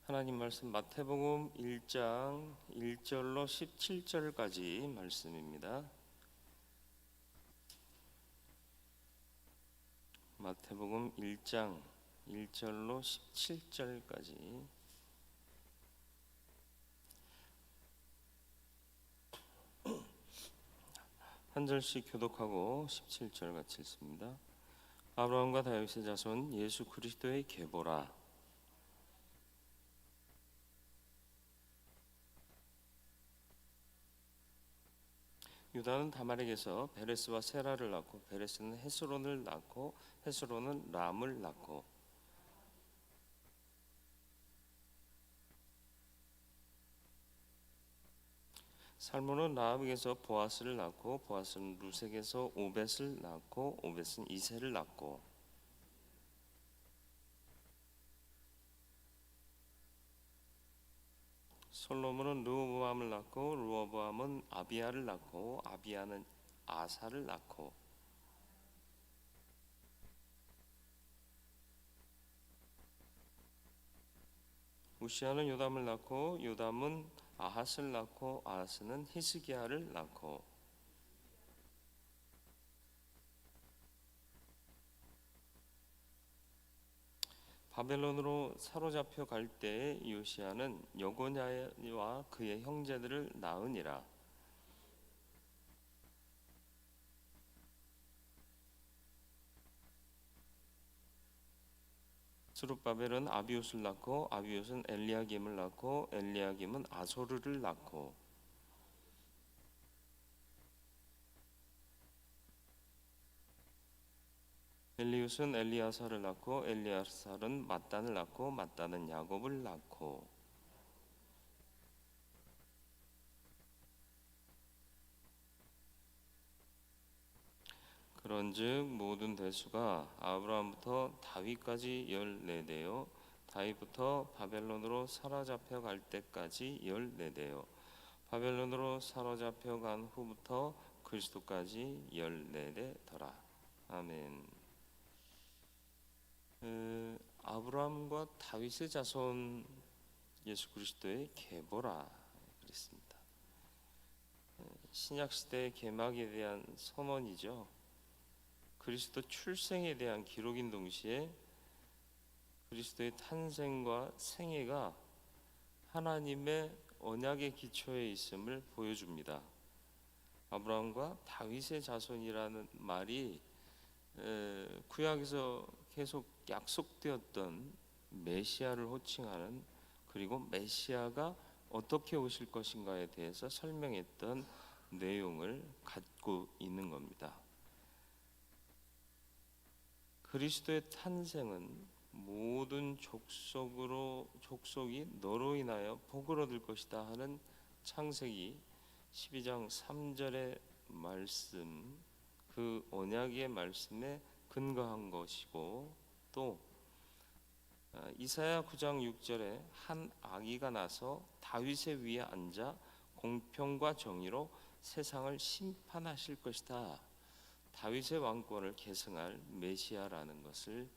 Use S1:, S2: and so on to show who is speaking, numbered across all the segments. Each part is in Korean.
S1: 하나님 말씀 마태복음 1장 1절로 17절까지 말씀입니다. 마태복음 1장 1절로 17절까지 한 절씩 교독하고 17절 같이 읽습니다. 아브라함과 다윗의 자손 예수 그리스도의 계보라. 유다는 다말에게서 베레스와 세라를 낳고 베레스는 헤스론을 낳고 헤스론은 람을 낳고 살몬은 라합에게서 보아스를 낳고 보아스는 루색에서 오벳을 낳고 오벳은 이새를 낳고 솔로몬은 르호보암을 낳고 르호보암은 아비야를 낳고 아비야는 아사를 낳고 우시아는 요담을 낳고 요담은 아하스를 낳고 아하스는 히스기야를 낳고 바벨론으로 사로잡혀 갈 때에 요시아는 여고냐와 그의 형제들을 낳으니라. 스룹바벨은 아비옷을 낳고 아비옷은 엘리야김을 낳고 엘리야김은 아소르를 낳고 엘리웃은 엘리야사를 낳고 엘리야사는 맏단을 낳고 맏단은 야곱을 낳고 그런즉 모든 대수가 아브라함부터 다윗까지 14대요 다윗부터 바벨론으로 사로잡혀 갈 때까지 14대요 바벨론으로 사로잡혀 간 후부터 그리스도까지 14대더라. 아멘. 아브라함과 다윗의 자손 예수 그리스도의 계보라 그랬습니다. 신약 시대의 개막에 대한 선언이죠. 그리스도 출생에 대한 기록인 동시에 그리스도의 탄생과 생애가 하나님의 언약의 기초에 있음을 보여줍니다. 아브라함과 다윗의 자손이라는 말이 구약에서 계속 약속되었던 메시아를 호칭하는 그리고 메시아가 어떻게 오실 것인가에 대해서 설명했던 내용을 갖고 있는 겁니다. 그리스도의 탄생은 모든 족속이 너로 인하여 복을 얻을 것이다 하는 창세기 12장 3절의 말씀, 그 언약의 말씀에 근거한 것이고 또 이사야 9장 6절에 한 아기가 나서 다윗의 위에 앉아 공평과 정의로 세상을 심판하실 것이다. 다윗의 왕권을 계승할 메시아라는 것을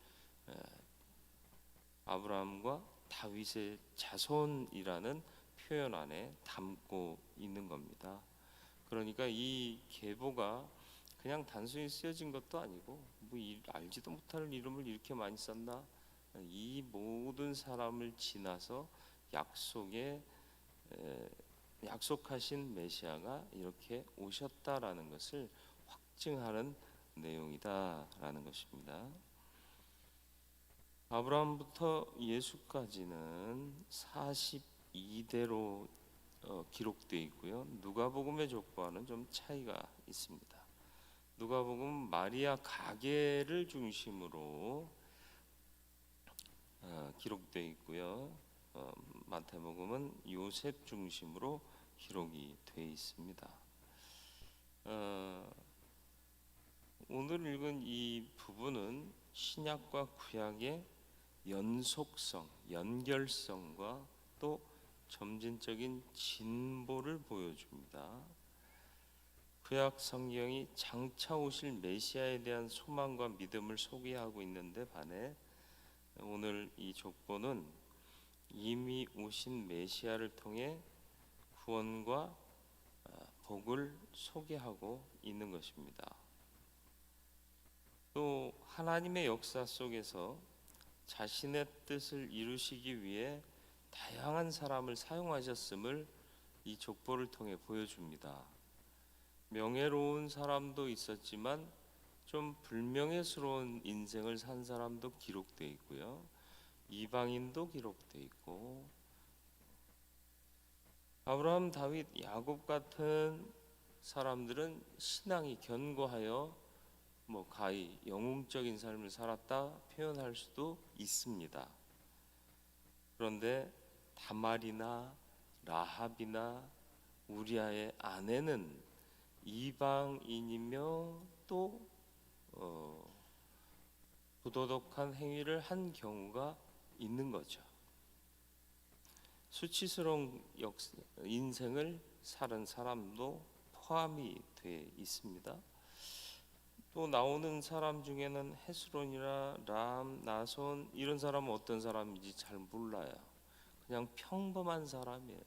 S1: 아브라함과 다윗의 자손이라는 표현 안에 담고 있는 겁니다. 그러니까 이 계보가 그냥 단순히 쓰여진 것도 아니고 뭐 알지도 못할 이름을 이렇게 많이 썼나? 이 모든 사람을 지나서 약속하신 메시아가 이렇게 오셨다라는 것을 확증하는 내용이다라는 것입니다. 아브라함부터 예수까지는 42대로 기록되어 있고요. 누가복음의 족보와는 좀 차이가 있습니다. 누가복음 마리아 가계를 중심으로 기록되어 있고요. 마태복음은 요셉 중심으로 기록이 되어 있습니다. 오늘 읽은 이 부분은 신약과 구약의 연속성, 연결성과 또 점진적인 진보를 보여줍니다. 구약 성경이 장차 오실 메시아에 대한 소망과 믿음을 소개하고 있는데 반해 오늘 이 족보는 이미 오신 메시아를 통해 구원과 복을 소개하고 있는 것입니다. 또 하나님의 역사 속에서 자신의 뜻을 이루시기 위해 다양한 사람을 사용하셨음을 이 족보를 통해 보여줍니다. 명예로운 사람도 있었지만 좀 불명예스러운 인생을 산 사람도 기록되어 있고요. 이방인도 기록되어 있고, 아브라함, 다윗, 야곱 같은 사람들은 신앙이 견고하여 가히 영웅적인 삶을 살았다 표현할 수도 있습니다. 그런데 다말이나 라합이나 우리아의 아내는 이방인이며 또 부도덕한 행위를 한 경우가 있는 거죠. 수치스러운 인생을 살은 사람도 포함이 돼 있습니다. 또 나오는 사람 중에는 헤스론이나 람, 나손 이런 사람은 어떤 사람인지 잘 몰라요. 그냥 평범한 사람이에요.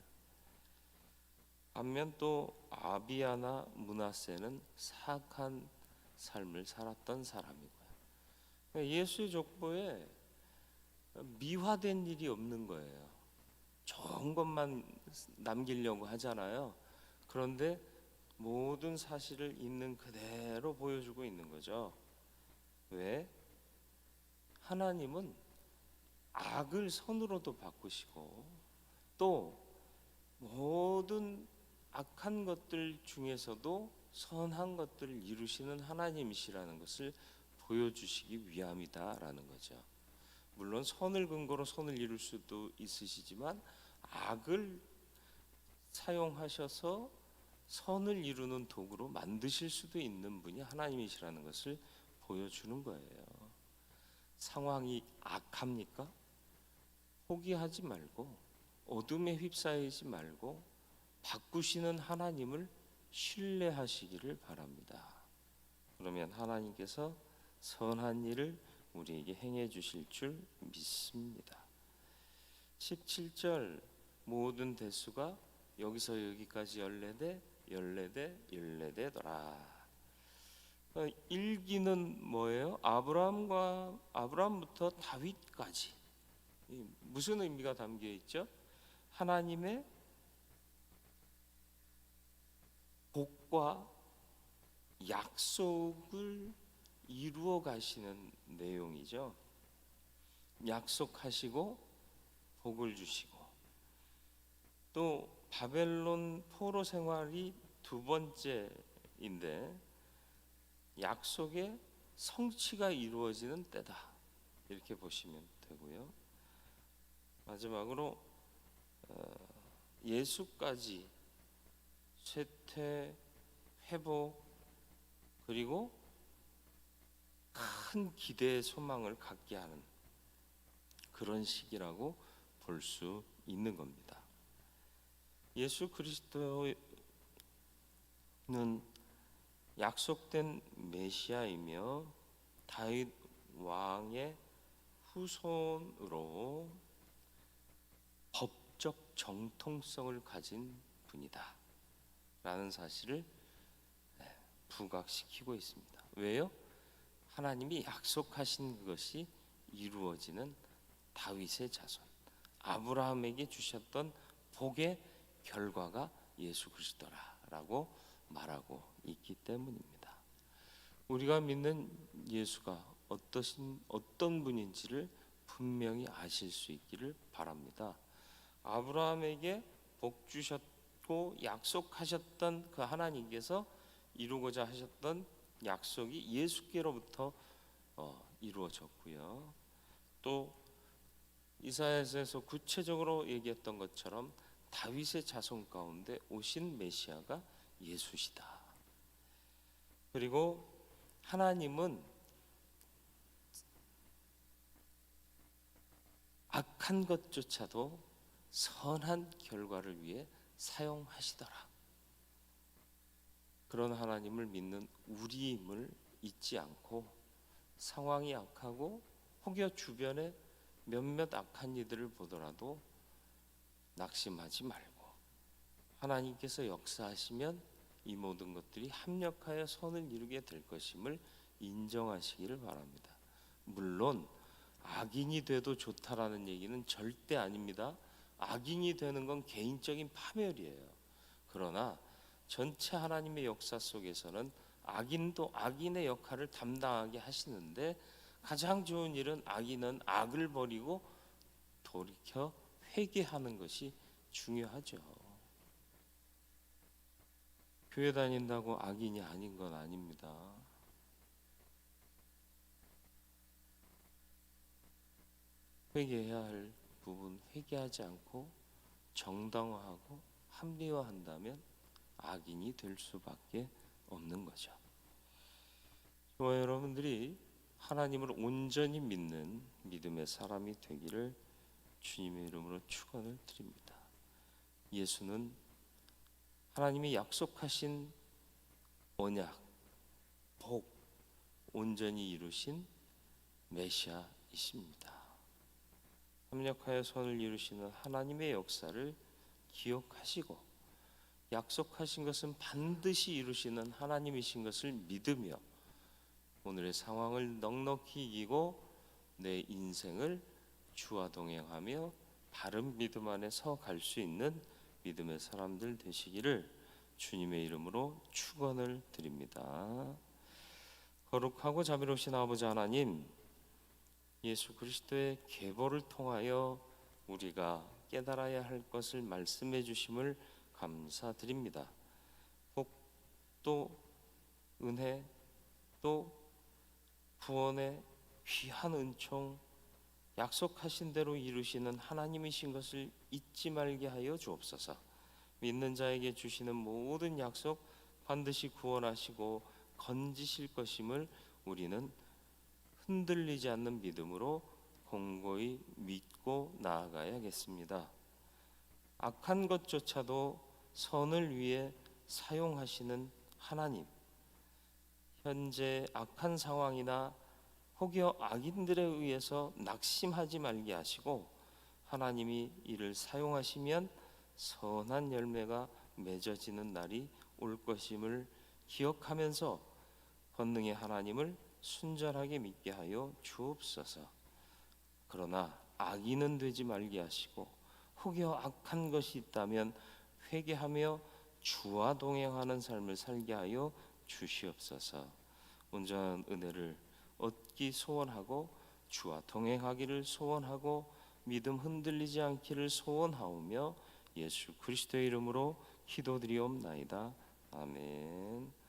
S1: 반면 또 아비야나 므낫세는 사악한 삶을 살았던 사람이고요. 예수의 족보에 미화된 일이 없는 거예요. 좋은 것만 남기려고 하잖아요. 그런데 모든 사실을 있는 그대로 보여주고 있는 거죠. 왜? 하나님은 악을 선으로도 바꾸시고 또 모든 악한 것들 중에서도 선한 것들을 이루시는 하나님이시라는 것을 보여주시기 위함이다라는 거죠. 물론 선을 근거로 선을 이룰 수도 있으시지만 악을 사용하셔서 선을 이루는 도구로 만드실 수도 있는 분이 하나님이시라는 것을 보여주는 거예요. 상황이 악합니까? 포기하지 말고 어둠에 휩싸이지 말고 바꾸시는 하나님을 신뢰하시기를 바랍니다. 그러면 하나님께서 선한 일을 우리에게 행해 주실 줄 믿습니다. 17절 모든 대수가 여기서 여기까지 14대 일기는 뭐예요? 아브라함부터 다윗까지 무슨 의미가 담겨 있죠? 하나님의 복과 약속을 이루어 가시는 내용이죠. 약속하시고 복을 주시고 또 바벨론 포로 생활이 두 번째인데 약속의 성취가 이루어지는 때다 이렇게 보시면 되고요. 마지막으로 예수까지 쇠퇴, 회복 그리고 큰 기대의 소망을 갖게 하는 그런 시기라고 볼 수 있는 겁니다. 예수 그리스도는 약속된 메시아이며 다윗 왕의 후손으로 법적 정통성을 가진 분이다 라는 사실을 부각시키고 있습니다. 왜요? 하나님이 약속하신 그것이 이루어지는 다윗의 자손 아브라함에게 주셨던 복의 결과가 예수 그리스도라고 말하고 있기 때문입니다. 우리가 믿는 예수가 어떤 분인지를 분명히 아실 수 있기를 바랍니다. 아브라함에게 복 주셨고 약속하셨던 그 하나님께서 이루고자 하셨던 약속이 예수께로부터 이루어졌고요. 또 이사야서에서 구체적으로 얘기했던 것처럼 다윗의 자손 가운데 오신 메시아가 예수시다. 그리고 하나님은 악한 것조차도 선한 결과를 위해 사용하시더라. 그런 하나님을 믿는 우리임을 잊지 않고 상황이 악하고 혹여 주변에 몇몇 악한 이들을 보더라도 낙심하지 말고 하나님께서 역사하시면 이 모든 것들이 합력하여 선을 이루게 될 것임을 인정하시기를 바랍니다. 물론 악인이 돼도 좋다라는 얘기는 절대 아닙니다. 악인이 되는 건 개인적인 파멸이에요. 그러나 전체 하나님의 역사 속에서는 악인도 악인의 역할을 담당하게 하시는데, 가장 좋은 일은 악인은 악을 버리고 돌이켜 회개하는 것이 중요하죠. 교회 다닌다고 악인이 아닌 건 아닙니다. 회개해야 할 부분 회개하지 않고 정당화하고 합리화한다면 악인이 될 수밖에 없는 거죠. 저와 여러분들이 하나님을 온전히 믿는 믿음의 사람이 되기를 주님의 이름으로 축원을 드립니다. 예수는 하나님이 약속하신 언약, 복, 온전히 이루신 메시아이십니다. 합력하여 선을 이루시는 하나님의 역사를 기억하시고 약속하신 것은 반드시 이루시는 하나님이신 것을 믿으며 오늘의 상황을 넉넉히 이기고 내 인생을 주와 동행하며 바른 믿음 안에서 갈 수 있는 믿음의 사람들 되시기를 주님의 이름으로 축원을 드립니다. 거룩하고 자비로우신 아버지 하나님, 예수 그리스도의 계보를 통하여 우리가 깨달아야 할 것을 말씀해 주심을 감사드립니다. 복, 은혜, 또 구원의 귀한 은총, 약속하신 대로 이루시는 하나님이신 것을 잊지 말게 하여 주옵소서. 믿는 자에게 주시는 모든 약속 반드시 구원하시고 건지실 것임을 우리는 흔들리지 않는 믿음으로 공고히 믿고 나아가야겠습니다. 악한 것조차도 선을 위해 사용하시는 하나님, 현재 악한 상황이나 혹여 악인들에 의해서 낙심하지 말게 하시고 하나님이 이를 사용하시면 선한 열매가 맺어지는 날이 올 것임을 기억하면서 권능의 하나님을 순전하게 믿게 하여 주옵소서. 그러나 악인은 되지 말게 하시고 혹여 악한 것이 있다면 회개하며 주와 동행하는 삶을 살게 하여 주시옵소서. 온전한 은혜를 얻기 소원하고 주와 동행하기를 소원하고 믿음 흔들리지 않기를 소원하오며 예수 그리스도의 이름으로 기도드리옵나이다. 아멘.